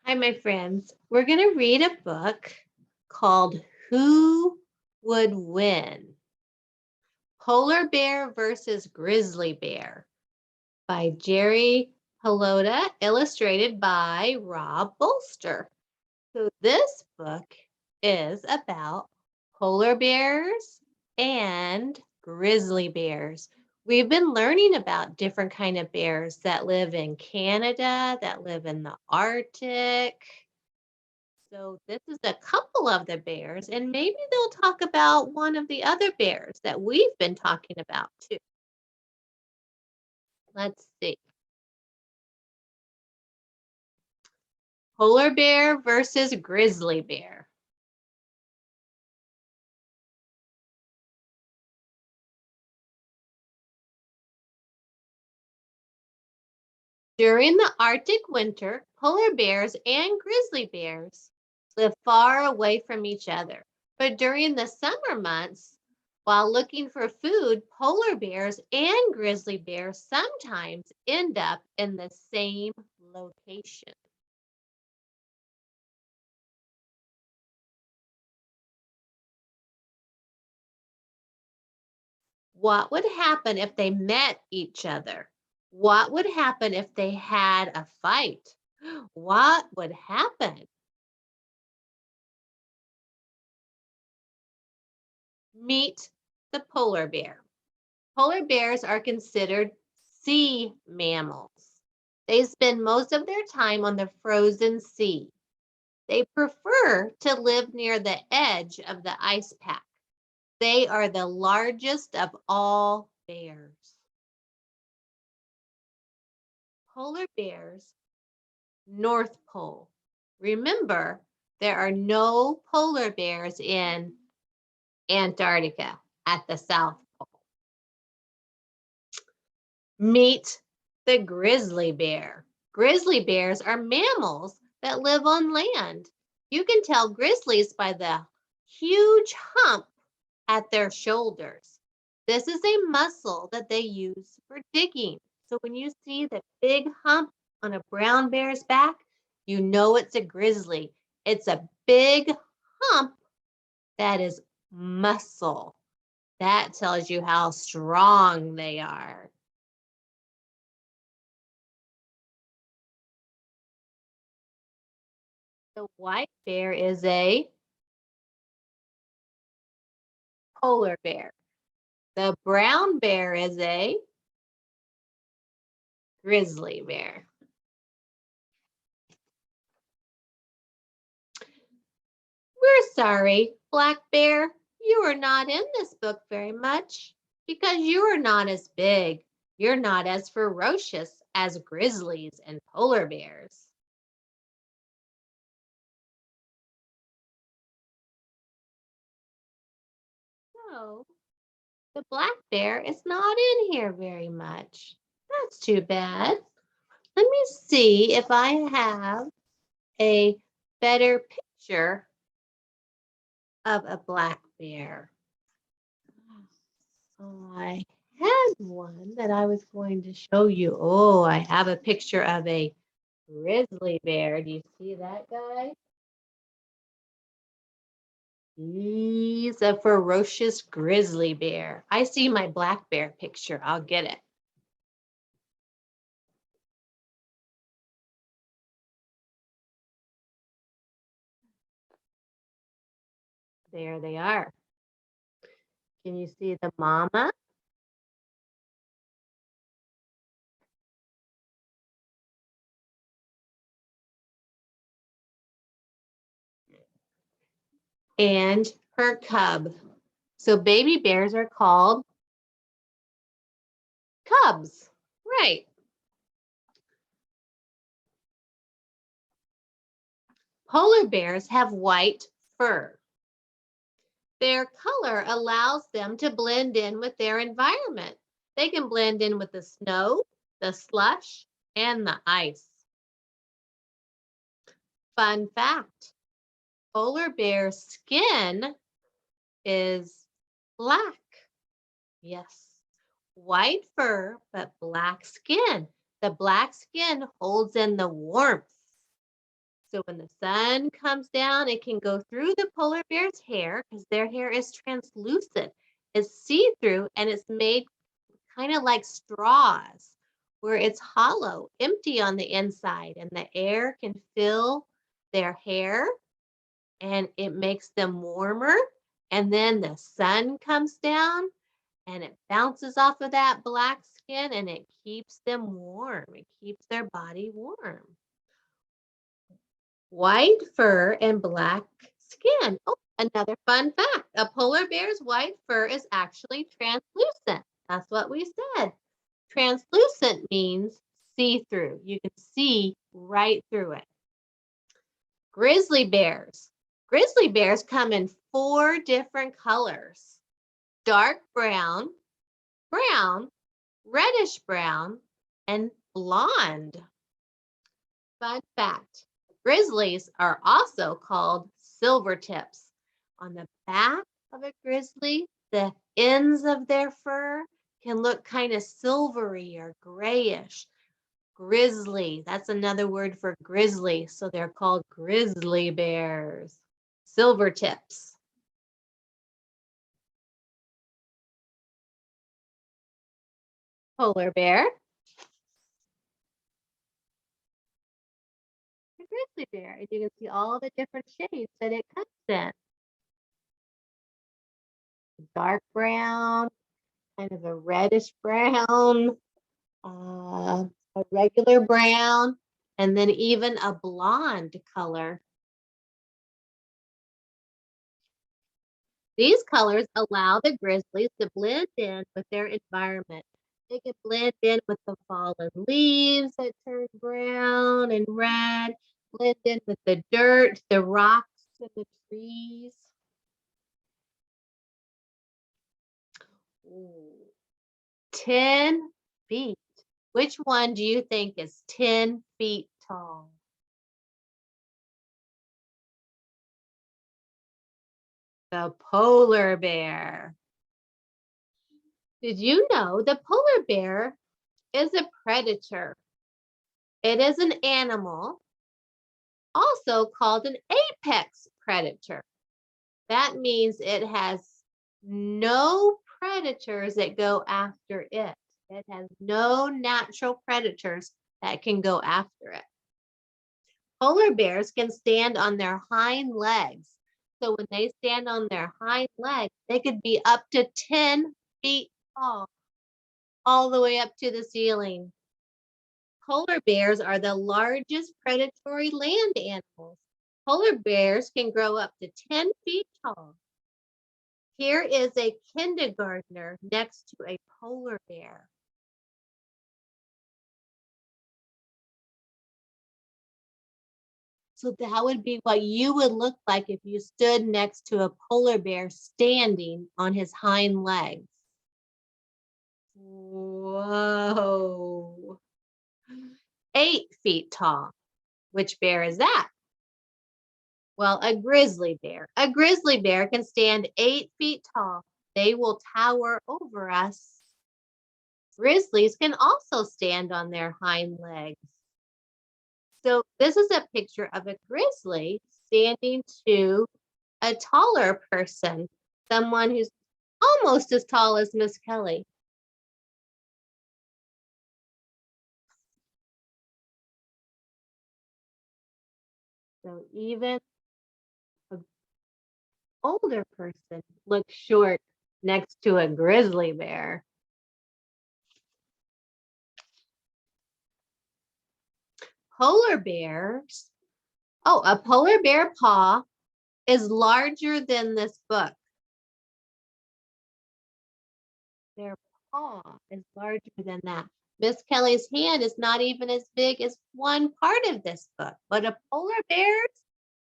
Hi, my friends. We're going to read a book called Who Would Win? Polar Bear versus Grizzly Bear by Jerry Pallotta, illustrated by Rob Bolster. So this book is about polar bears and grizzly bears. We've been learning about different kind of bears that live in Canada, that live in the Arctic. So this is a couple of the bears, and maybe they'll talk about one of the other bears that we've been talking about too. Let's see. Polar bear versus grizzly bear. During the Arctic winter, polar bears and grizzly bears live far away from each other. But during the summer months, while looking for food, polar bears and grizzly bears sometimes end up in the same location. What would happen if they met each other? What would happen if they had a fight? What would happen? Meet the polar bear. Polar bears are considered sea mammals. They spend most of their time on the frozen sea. They prefer to live near the edge of the ice pack. They are the largest of all bears. Polar bears, North Pole. Remember, there are no polar bears in Antarctica at the South Pole. Meet the grizzly bear. Grizzly bears are mammals that live on land. You can tell grizzlies by the huge hump at their shoulders. This is a muscle that they use for digging. So when you see the big hump on a brown bear's back, you know it's a grizzly. It's a big hump that is muscle. That tells you how strong they are. The white bear is a polar bear. The brown bear is a grizzly bear. We're sorry, Black Bear, you are not in this book very much because you are not as big. You're not as ferocious as grizzlies and polar bears. So the black bear is not in here very much. That's too bad. Let me see if I have a better picture of a black bear. I had one that I was going to show you. Oh, I have a picture of a grizzly bear. Do you see that guy? He's a ferocious grizzly bear. I see my black bear picture. I'll get it. There they are. Can you see the mama? And her cub. So baby bears are called cubs. Right. Polar bears have white fur. Their color allows them to blend in with their environment. They can blend in with the snow, the slush, and the ice. Fun fact, polar bear skin is black. Yes, white fur, but black skin. The black skin holds in the warmth. So when the sun comes down, it can go through the polar bear's hair because their hair is translucent. It's see-through and it's made kind of like straws where it's hollow, empty on the inside, and the air can fill their hair and it makes them warmer. And then the sun comes down and it bounces off of that black skin and it keeps them warm. It keeps their body warm. White fur and black skin. Oh, another fun fact. A polar bear's white fur is actually translucent. That's what we said. Translucent means see-through. You can see right through it. Grizzly bears. Grizzly bears come in 4 different colors. Dark brown, brown, reddish brown, and blonde. Fun fact. Grizzlies are also called silver tips. On the back of a grizzly, the ends of their fur can look kind of silvery or grayish. Grizzly, that's another word for grizzly. So they're called grizzly bears. Silver tips. Polar bear. A grizzly bear. And you can see all the different shades that it comes in. Dark brown, kind of a reddish brown, a regular brown, and then even a blonde color. These colors allow the grizzlies to blend in with their environment. They can blend in with the fallen leaves that turn brown and red, blend in with the dirt, the rocks, and the trees. Ooh. 10 feet. Which one do you think is 10 feet tall? The polar bear. Did you know the polar bear is a predator? It is an animal, also called an apex predator. That means it has no predators that go after it. It has no natural predators that can go after it. Polar bears can stand on their hind legs. So when they stand on their hind legs, they could be up to 10 feet tall, all the way up to the ceiling. Polar bears are the largest predatory land animals. Polar bears can grow up to 10 feet tall. Here is a kindergartner next to a polar bear. So that would be what you would look like if you stood next to a polar bear standing on his hind legs. Whoa. 8 feet tall. Which bear is that? Well, a grizzly bear. A grizzly bear can stand 8 feet tall. They will tower over us. Grizzlies can also stand on their hind legs. So this is a picture of a grizzly standing to a taller person, someone who's almost as tall as Miss Kelly. So even an older person looks short next to a grizzly bear. Polar bears. Oh, a polar bear paw is larger than this book. Their paw is larger than that. Miss Kelly's hand is not even as big as one part of this book, but a polar bear's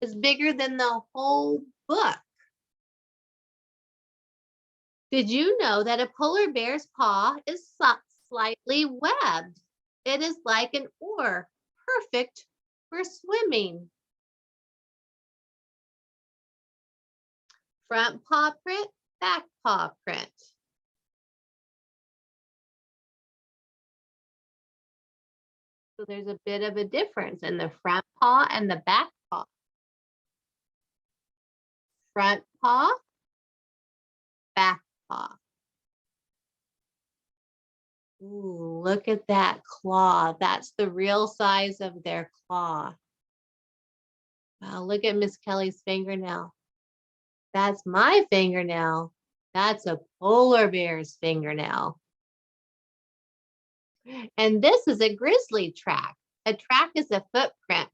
is bigger than the whole book. Did you know that a polar bear's paw is slightly webbed? It is like an oar, perfect for swimming. Front paw print, back paw print. So there's a bit of a difference in the front paw and the back front paw, back paw. Ooh, look at that claw. That's the real size of their claw. Wow, look at Miss Kelly's fingernail. That's my fingernail. That's a polar bear's fingernail. And this is a grizzly track. A track is a footprint.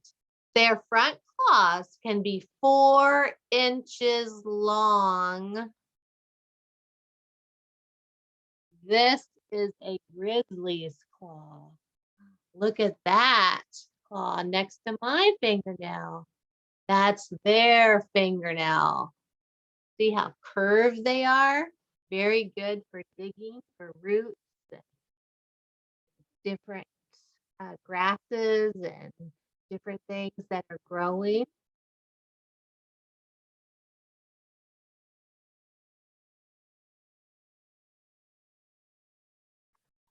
Their front claws can be 4 inches long. This is a grizzly's claw. Look at that claw next to my fingernail. That's their fingernail. See how curved they are? Very good for digging for roots and different grasses and different things that are growing.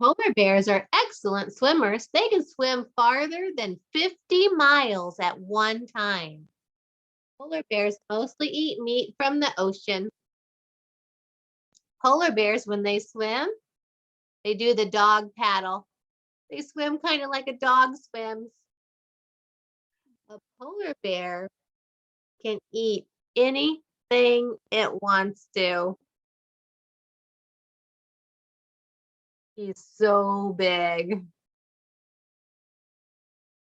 Polar bears are excellent swimmers. They can swim farther than 50 miles at one time. Polar bears mostly eat meat from the ocean. Polar bears, when they swim, they do the dog paddle. They swim kind of like a dog swims. A polar bear can eat anything it wants to. He's so big.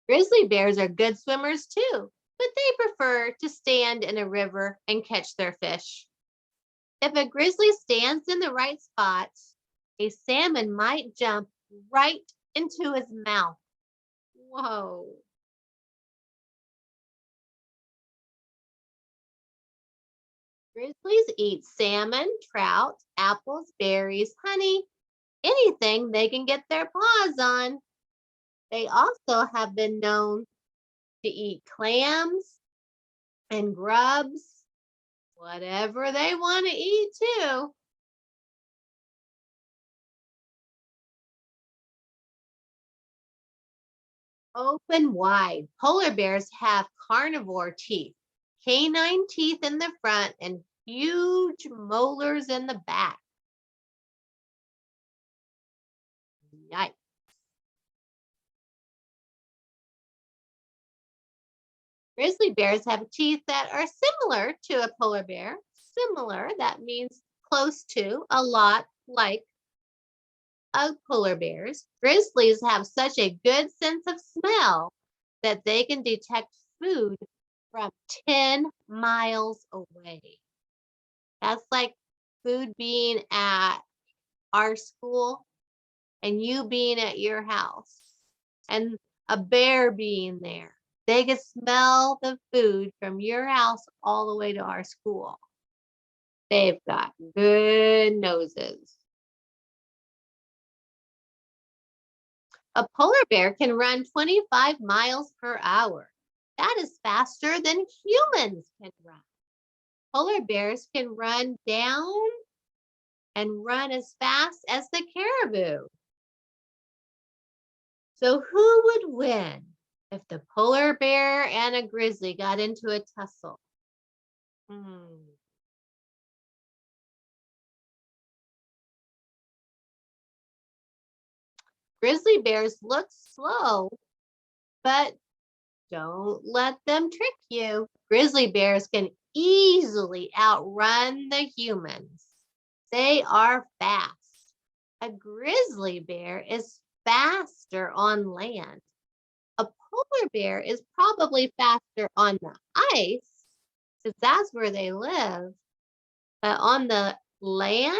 Grizzly bears are good swimmers too, but they prefer to stand in a river and catch their fish. If a grizzly stands in the right spots, a salmon might jump right into his mouth. Whoa. Grizzlies eat salmon, trout, apples, berries, honey, anything they can get their paws on. They also have been known to eat clams and grubs, whatever they want to eat too. Open wide. Polar bears have carnivore teeth, canine teeth in the front and huge molars in the back. Yikes. Grizzly bears have teeth that are similar to a polar bear. Similar, that means close to, a lot like polar bears. Grizzlies have such a good sense of smell that they can detect food from 10 miles away. That's like food being at our school and you being at your house and a bear being there. They can smell the food from your house all the way to our school. They've got good noses. A polar bear can run 25 miles per hour. That is faster than humans can run. Polar bears can run down and run as fast as the caribou. So who would win if the polar bear and a grizzly got into a tussle? Grizzly bears look slow, but don't let them trick you. Grizzly bears can easily outrun the humans. They are fast. A grizzly bear is faster on land. A polar bear is probably faster on the ice because that's where they live. But on the land,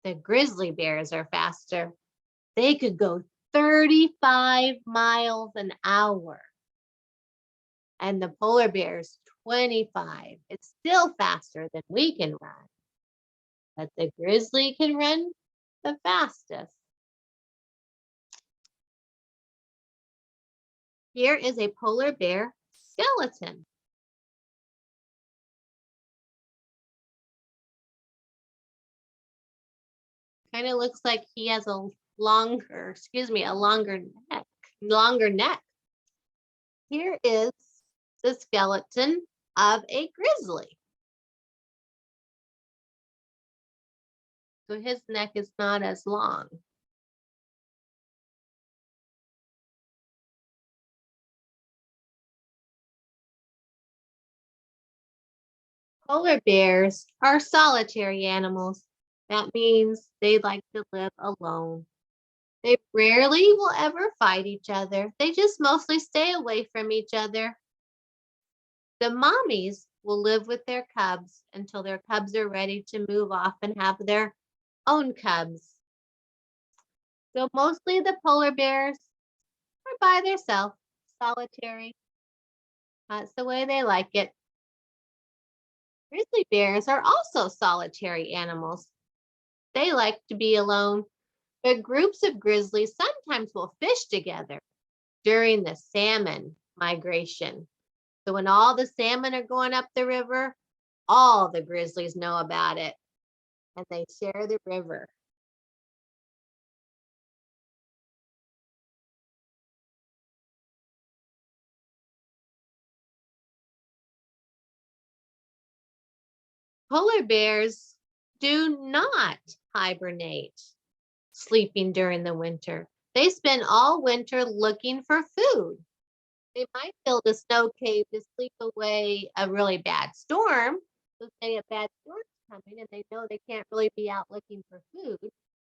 the grizzly bears are faster. They could go 35 miles an hour. And the polar bear's 25. It's still faster than we can run. But the grizzly can run the fastest. Here is a polar bear skeleton. Kind of looks like he has a longer neck. Here is the skeleton of a grizzly. so his neck is not as long. Polar bears are solitary animals. That means they like to live alone. They rarely will ever fight each other. They just mostly stay away from each other. The mommies will live with their cubs until their cubs are ready to move off and have their own cubs. So mostly the polar bears are by themselves, solitary. That's the way they like it. Grizzly bears are also solitary animals. They like to be alone, but groups of grizzlies sometimes will fish together during the salmon migration. So when all the salmon are going up the river, all the grizzlies know about it and they share the river. Polar bears do not hibernate, sleeping during the winter. They spend all winter looking for food. They might build a snow cave to sleep away a really bad storm. So say a bad storm's coming and they know they can't really be out looking for food.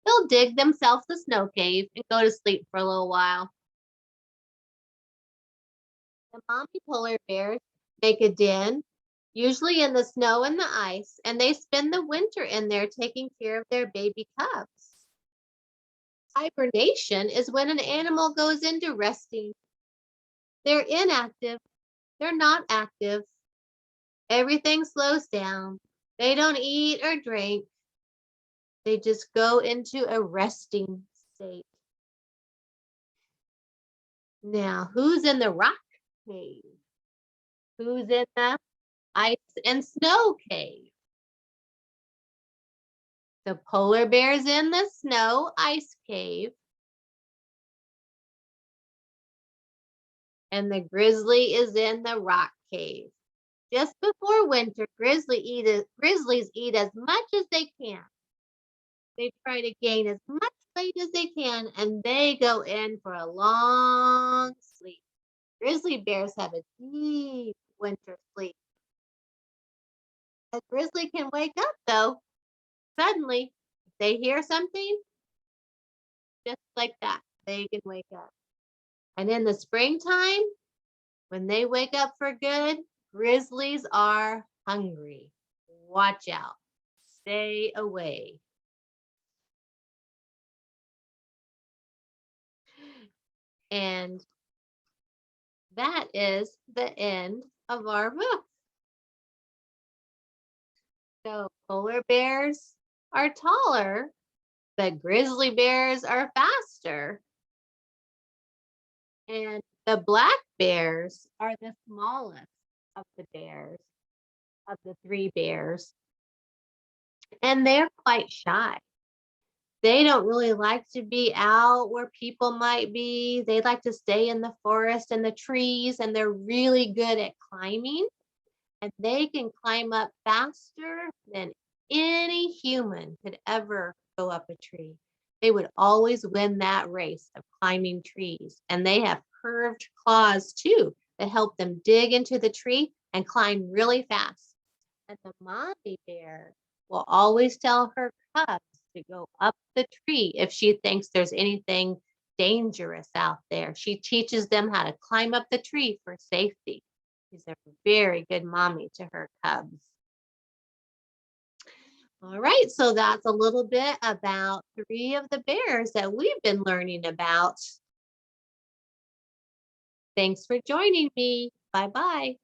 They'll dig themselves a snow cave and go to sleep for a little while. The mommy polar bears make a den, usually in the snow and the ice, and they spend the winter in there taking care of their baby cubs. Hibernation is when an animal goes into resting. They're inactive, they're not active. Everything slows down. They don't eat or drink. They just go into a resting state. Now, who's in the rock cave? Who's in the ice and snow cave? The polar bear's in the snow ice cave. And the grizzly is in the rock cave. Just before winter, grizzlies eat as much as they can. They try to gain as much weight as they can, and they go in for a long sleep. Grizzly bears have a deep winter sleep. A grizzly can wake up, though, suddenly. If they hear something, just like that, they can wake up. And in the springtime, when they wake up for good, grizzlies are hungry. Watch out. Stay away. And that is the end of our book. So polar bears are taller, but grizzly bears are faster. And the black bears are the smallest of the bears, of the three bears. And they're quite shy. They don't really like to be out where people might be. They like to stay in the forest and the trees, and they're really good at climbing. And they can climb up faster than any human could ever go up a tree. They would always win that race of climbing trees. And they have curved claws too that help them dig into the tree and climb really fast. And the mommy bear will always tell her cubs to go up the tree if she thinks there's anything dangerous out there. She teaches them how to climb up the tree for safety. She's a very good mommy to her cubs. All right, so that's a little bit about three of the bears that we've been learning about. Thanks for joining me. Bye-bye.